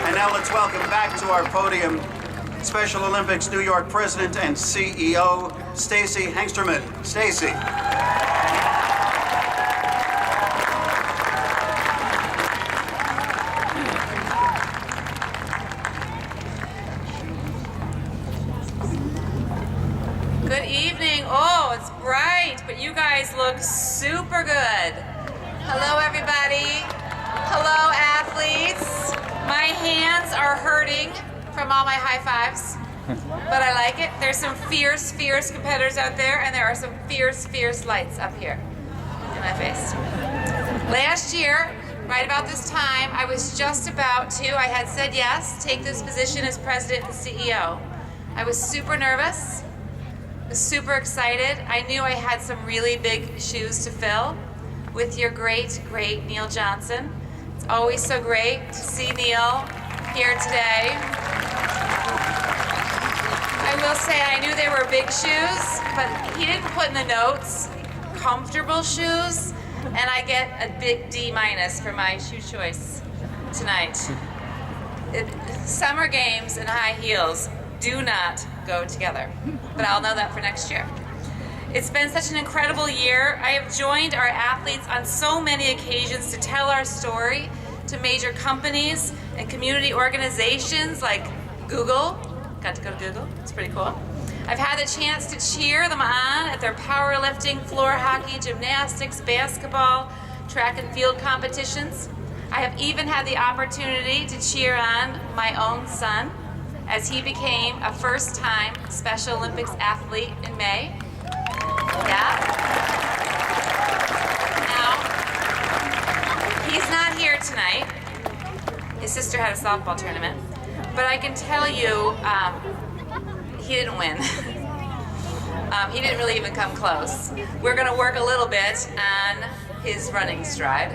And now let's welcome back to our podium Special Olympics New York President and CEO, Stacey Hengsterman. Stacey. Good evening. Oh, it's bright, but you guys look super good. Hello, everybody. Hello, athletes. My hands are hurting from all my high fives, but I like it. There's some fierce, fierce competitors out there, and there are some fierce, fierce lights up here in my face. Last year, right about this time, I was just about to, I had said yes, take this position as president and CEO. I was super nervous. Super excited. I knew I had some really big shoes to fill with your great, great Neil Johnson. It's always so great to see Neil here today. I will say I knew they were big shoes, but he didn't put in the notes comfortable shoes, and I get a big D- for my shoe choice tonight. Summer games and high heels do not go together, but I'll know that for next year. It's been such an incredible year. I have joined our athletes on so many occasions to tell our story to major companies and community organizations like Google. Got to go to Google, it's pretty cool. I've had the chance to cheer them on at their powerlifting, floor hockey, gymnastics, basketball, track and field competitions. I have even had the opportunity to cheer on my own son as he became a first-time Special Olympics athlete in May. Yeah. Now, he's not here tonight. His sister had a softball tournament. But I can tell you, he didn't win. He didn't really even come close. We're gonna work a little bit on his running stride.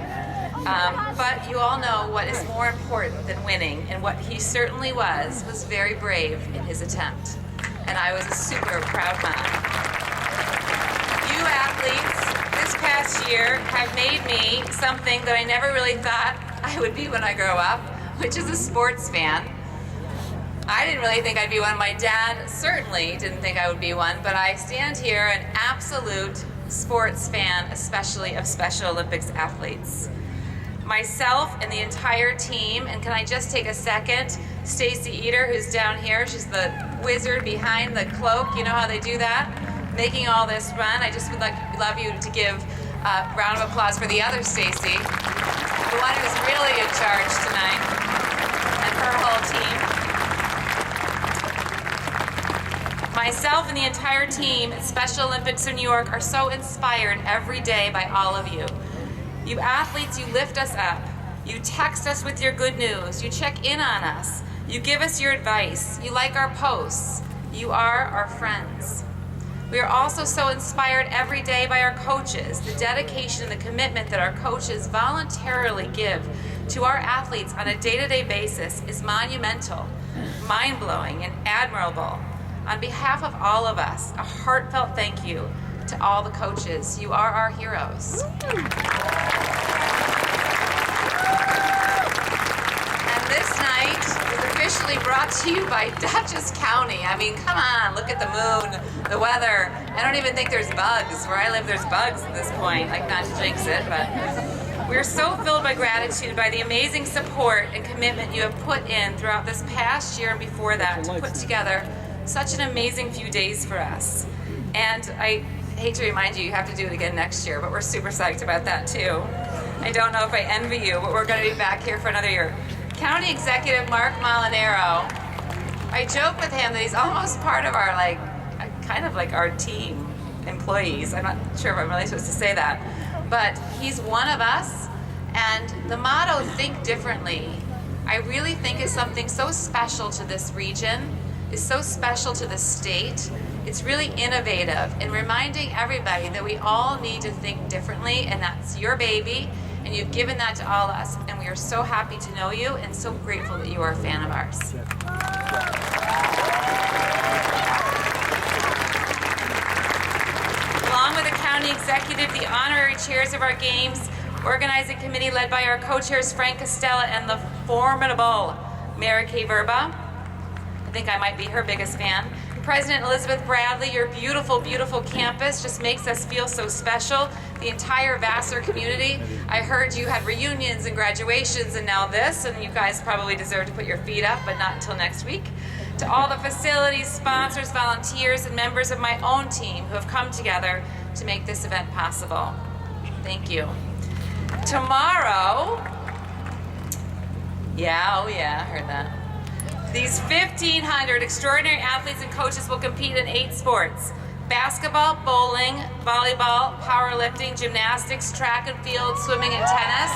But you all know what is more important than winning, and what he certainly was very brave in his attempt. And I was a super proud mom. You athletes, this past year, have made me something that I never really thought I would be when I grow up, which is a sports fan. I didn't really think I'd be one. My dad certainly didn't think I would be one, but I stand here an absolute sports fan, especially of Special Olympics athletes. Myself and the entire team, and can I just take a second, Stacey Eater, who's down here, she's the wizard behind the cloak, you know how they do that? Making all this run. I just would love you to give a round of applause for the other Stacey, the one who's really in charge tonight, and her whole team. Myself and the entire team at Special Olympics in New York are so inspired every day by all of you. You athletes, you lift us up. You text us with your good news. You check in on us. You give us your advice. You like our posts. You are our friends. We are also so inspired every day by our coaches. The dedication and the commitment that our coaches voluntarily give to our athletes on a day-to-day basis is monumental, mind-blowing, and admirable. On behalf of all of us, a heartfelt thank you to all the coaches. You are our heroes. And this night is officially brought to you by Dutchess County. I mean, come on, look at the moon, the weather. I don't even think there's bugs. Where I live, there's bugs at this point. Like, not to jinx it, but we're so filled by gratitude by the amazing support and commitment you have put in throughout this past year and before that to put together such an amazing few days for us. And I hate to remind you, you have to do it again next year, but we're super psyched about that too. I don't know if I envy you, but we're going to be back here for another year. County Executive Mark Molinaro, I joke with him that he's almost part of our, kind of like our team employees. I'm not sure if I'm really supposed to say that, but he's one of us, and the motto, think differently, I really think is something so special to this region, is so special to the state. It's really innovative in reminding everybody that we all need to think differently, and that's your baby, and you've given that to all of us, and we are so happy to know you and so grateful that you are a fan of ours. Along with the county executive, the honorary chairs of our games, organizing committee led by our co-chairs Frank Costello and the formidable Mary Kay Verba. I think I might be her biggest fan. President Elizabeth Bradley, your beautiful, beautiful campus just makes us feel so special. The entire Vassar community. I heard you had reunions and graduations and now this, and you guys probably deserve to put your feet up, but not until next week. To all the facilities, sponsors, volunteers, and members of my own team who have come together to make this event possible. Thank you. Tomorrow, oh yeah, I heard that. These 1,500 extraordinary athletes and coaches will compete in 8 sports: basketball, bowling, volleyball, powerlifting, gymnastics, track and field, swimming, and tennis.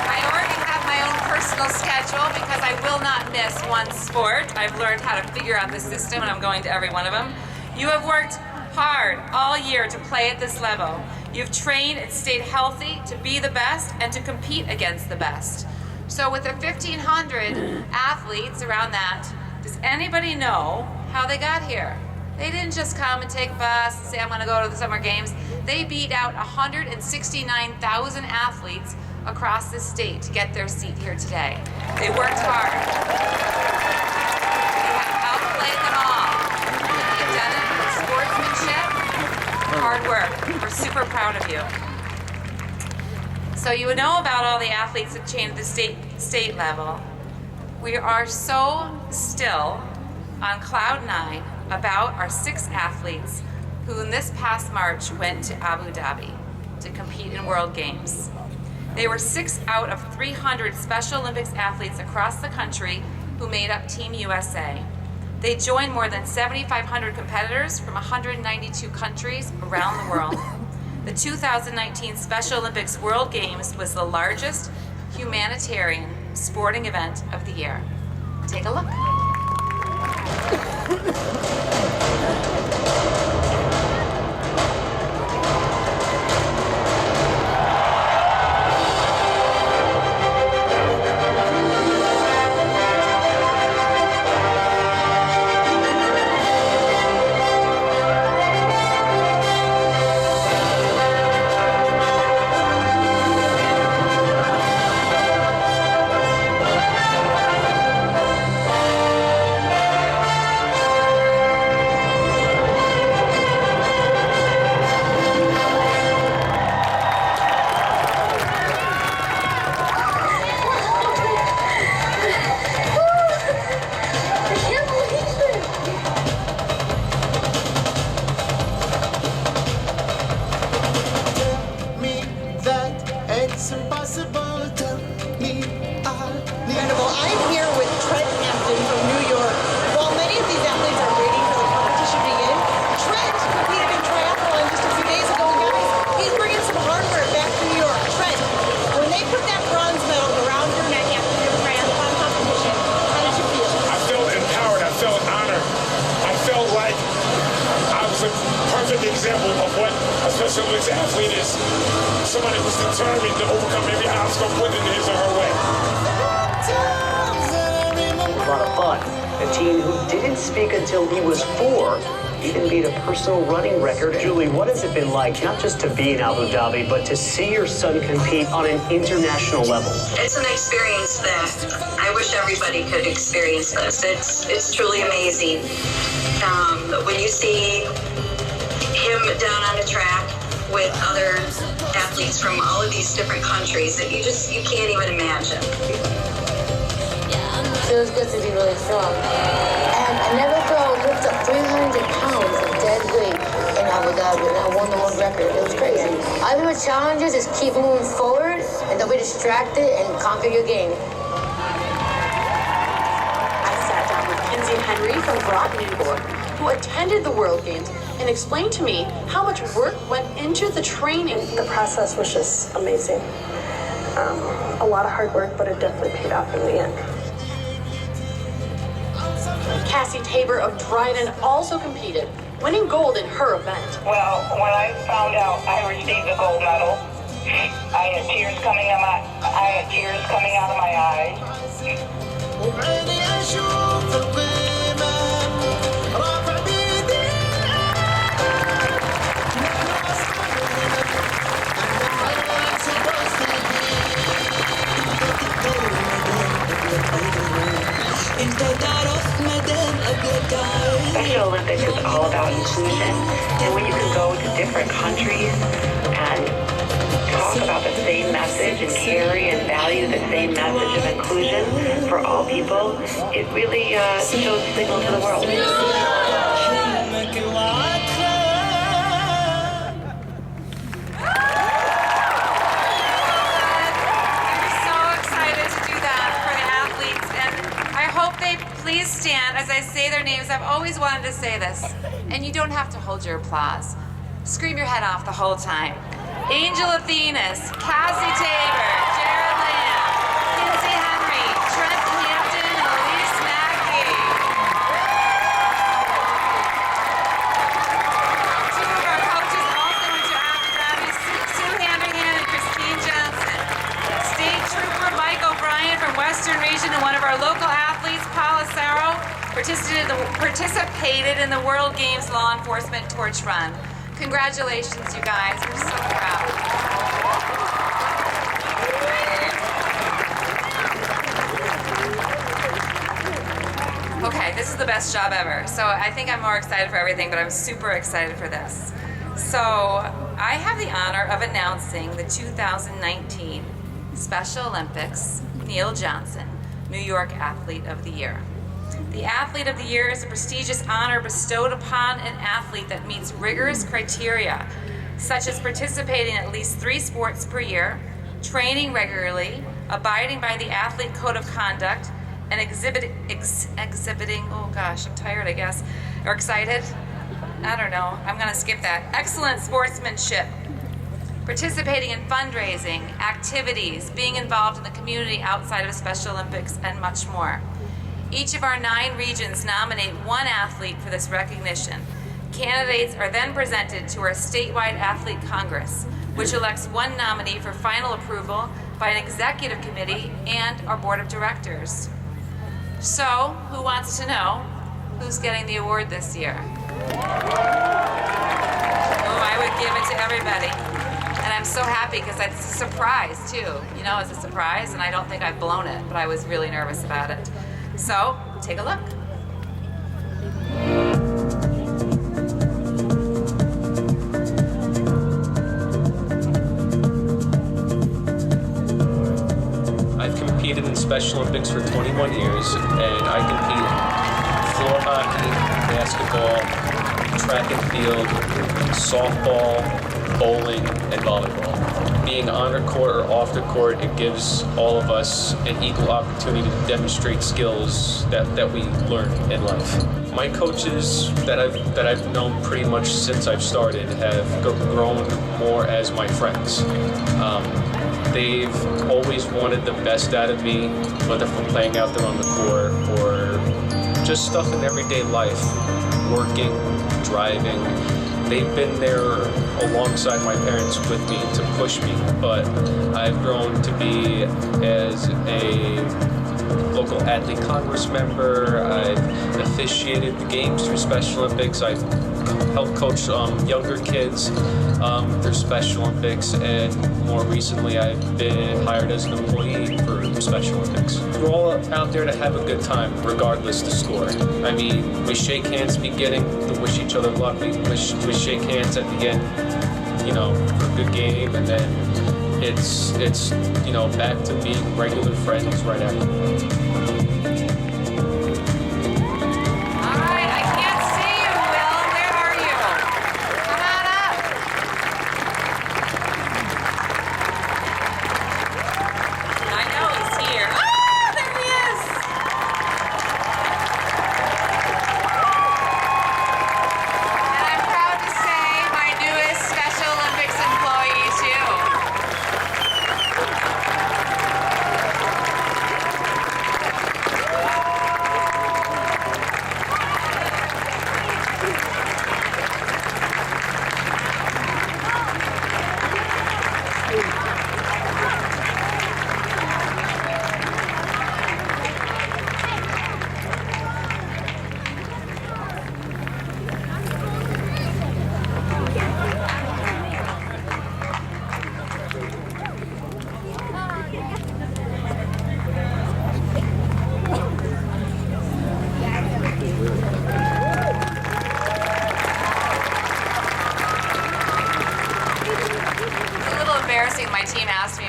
I already have my own personal schedule because I will not miss one sport. I've learned how to figure out the system and I'm going to every one of them. You have worked hard all year to play at this level. You've trained and stayed healthy to be the best and to compete against the best. So with the 1,500 athletes around that, does anybody know how they got here? They didn't just come and take a bus and say, I'm gonna go to the Summer Games. They beat out 169,000 athletes across the state to get their seat here today. They worked hard. They have outplayed them all. You've done it with sportsmanship, hard work. We're super proud of you. So you know about all the athletes that trained at the state level. We are so still on cloud 9 about our 6 athletes who in this past March went to Abu Dhabi to compete in World Games. They were 6 out of 300 Special Olympics athletes across the country who made up Team USA. They joined more than 7,500 competitors from 192 countries around the world. The 2019 Special Olympics World Games was the largest humanitarian sporting event of the year. Take a look. Example of what a Special Olympics athlete is. Somebody who's determined to overcome every obstacle put in his or her way. A lot of fun. A teen who didn't speak until he was 4 even beat a personal running record. Julie, what has it been like not just to be in Abu Dhabi, but to see your son compete on an international level? It's an experience that I wish everybody could experience this. It's truly amazing. When you see him down on the track with other athletes from all of these different countries that you can't even imagine. It feels good to be really strong. And I never thought I lift up 300 pounds of dead weight in Abu Dhabi, and I won the world record. It was crazy. I think the challenges is keep moving forward and don't be distracted and conquer your game. I sat down with Kinsey Henry from Groton, New York, who attended the World Games and explained to me how much work went into the training. The process was just amazing. A lot of hard work, but it definitely paid off in the end. Cassie Tabor of Dryden also competed, winning gold in her event. Well, when I found out I received the gold medal, I had tears coming out of my eyes. Special Olympics is all about inclusion, and when you can go to different countries and talk about the same message and carry and value the same message of inclusion for all people, it really shows a signal to the world. Please stand as I say their names. I've always wanted to say this. And you don't have to hold your applause. Scream your head off the whole time. Angel Athenas, Cassie Tabor, Jared Lamb, Kinsey Henry, Trent Hampton, and Elise Mackey. Two of our coaches also went to Abu Dhabi, Sue Handerhan and Christine Johnson. State Trooper Mike O'Brien from Western Region and one of our local athletes, participated in the World Games Law Enforcement Torch Run. Congratulations, you guys. We're so proud. Okay, this is the best job ever. So I think I'm more excited for everything, but I'm super excited for this. So I have the honor of announcing the 2019 Special Olympics Neil Johnson New York Athlete of the Year. The Athlete of the Year is a prestigious honor bestowed upon an athlete that meets rigorous criteria, such as participating in at least 3 sports per year, training regularly, abiding by the Athlete Code of Conduct, and exhibiting, oh gosh, I'm tired, I guess, or excited? I don't know, I'm gonna skip that. Excellent sportsmanship, participating in fundraising, activities, being involved in the community outside of Special Olympics, and much more. Each of our 9 regions nominate 1 athlete for this recognition. Candidates are then presented to our statewide athlete congress, which elects 1 nominee for final approval by an executive committee and our board of directors. So, who wants to know who's getting the award this year? Oh, I would give it to everybody. And I'm so happy because it's a surprise too. You know, it's a surprise and I don't think I've blown it, but I was really nervous about it. So, take a look. I've competed in Special Olympics for 21 years, and I compete in floor hockey, basketball, track and field, softball, bowling, and volleyball. Being on the court or off the court, it gives all of us an equal opportunity to demonstrate skills that we learn in life. My coaches that I've known pretty much since I've started have grown more as my friends. They've always wanted the best out of me, whether from playing out there on the court or just stuff in everyday life, working, driving. They've been there alongside my parents with me to push me, but I've grown to be as a local athlete congress member. I've officiated the games through Special Olympics. I've helped coach younger kids through Special Olympics, and more recently I've been hired as an employee for Special Olympics. We're all out there to have a good time, regardless the score. I mean, we shake hands beginning to wish each other luck. We shake hands at the end, you know, for a good game, and then it's you know, back to being regular friends right after.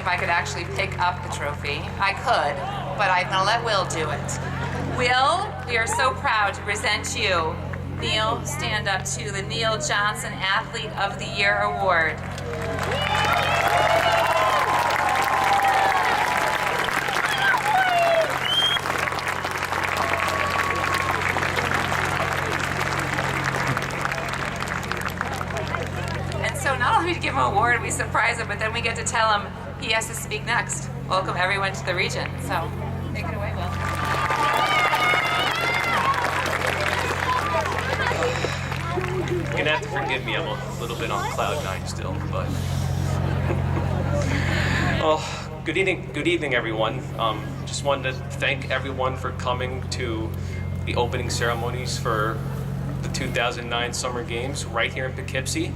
if I could actually pick up the trophy. I could, but I'm gonna let Will do it. Will, we are so proud to present you, Neil, stand up to the Neil Johnson Athlete of the Year Award. So not only do we give him an award, we surprise him, but then we get to tell him he has to speak next. Welcome everyone to the region. So take it away, Will. You're gonna have to forgive me, I'm a little bit on cloud 9 still, but... Oh, good evening everyone. Just wanted to thank everyone for coming to the opening ceremonies for the 2009 Summer Games right here in Poughkeepsie.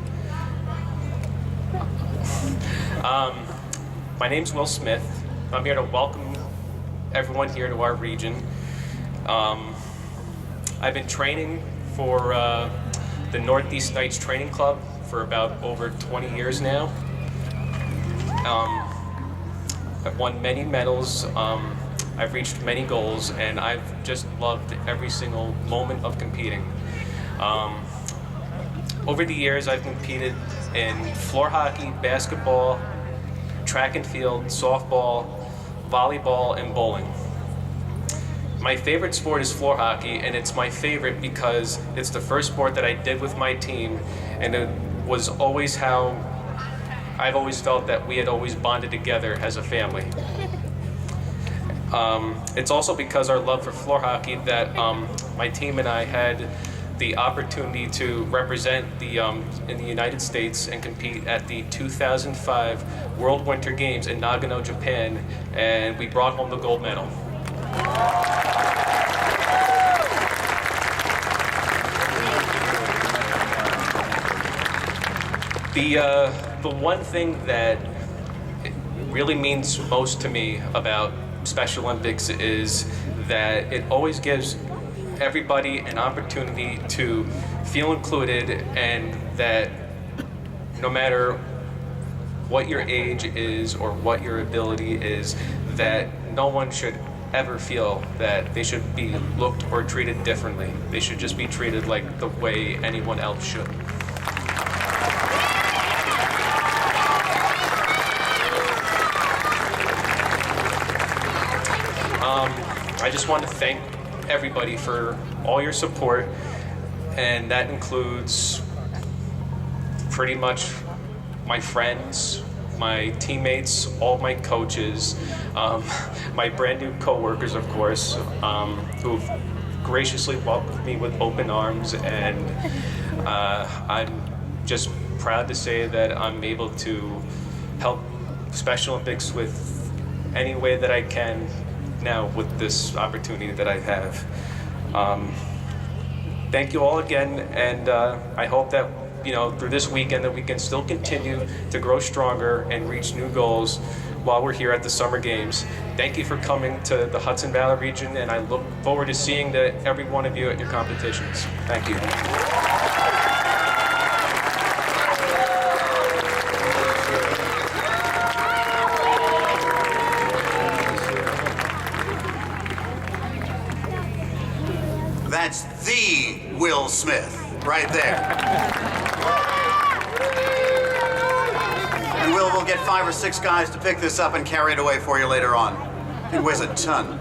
My name's Will Smith. I'm here to welcome everyone here to our region. I've been training for the Northeast Knights Training Club for about over 20 years now. I've won many medals, I've reached many goals, and I've just loved every single moment of competing. Over the years, I've competed in floor hockey, basketball, track and field, softball, volleyball, and bowling. My favorite sport is floor hockey, and it's my favorite because it's the first sport that I did with my team, and it was always how I've always felt that we had always bonded together as a family. It's also because our love for floor hockey that my team and I had the opportunity to represent in the United States and compete at the 2005 World Winter Games in Nagano, Japan, and we brought home the gold medal. The one thing that really means most to me about Special Olympics is that it always gives everybody an opportunity to feel included, and that no matter what your age is or what your ability is, that no one should ever feel that they should be looked or treated differently. They should just be treated like the way anyone else should. I just want to thank everybody for all your support, and that includes pretty much my friends, my teammates, all my coaches, my brand new co-workers, of course, who've graciously welcomed me with open arms, and I'm just proud to say that I'm able to help Special Olympics with any way that I can now with this opportunity that I have. Thank you all again, and I hope that through this weekend that we can still continue to grow stronger and reach new goals while we're here at the Summer Games. Thank you for coming to the Hudson Valley region, and I look forward to seeing every one of you at your competitions. Thank you. That's the Will Smith right there. And we'll get 5 or 6 guys to pick this up and carry it away for you later on. It weighs a ton.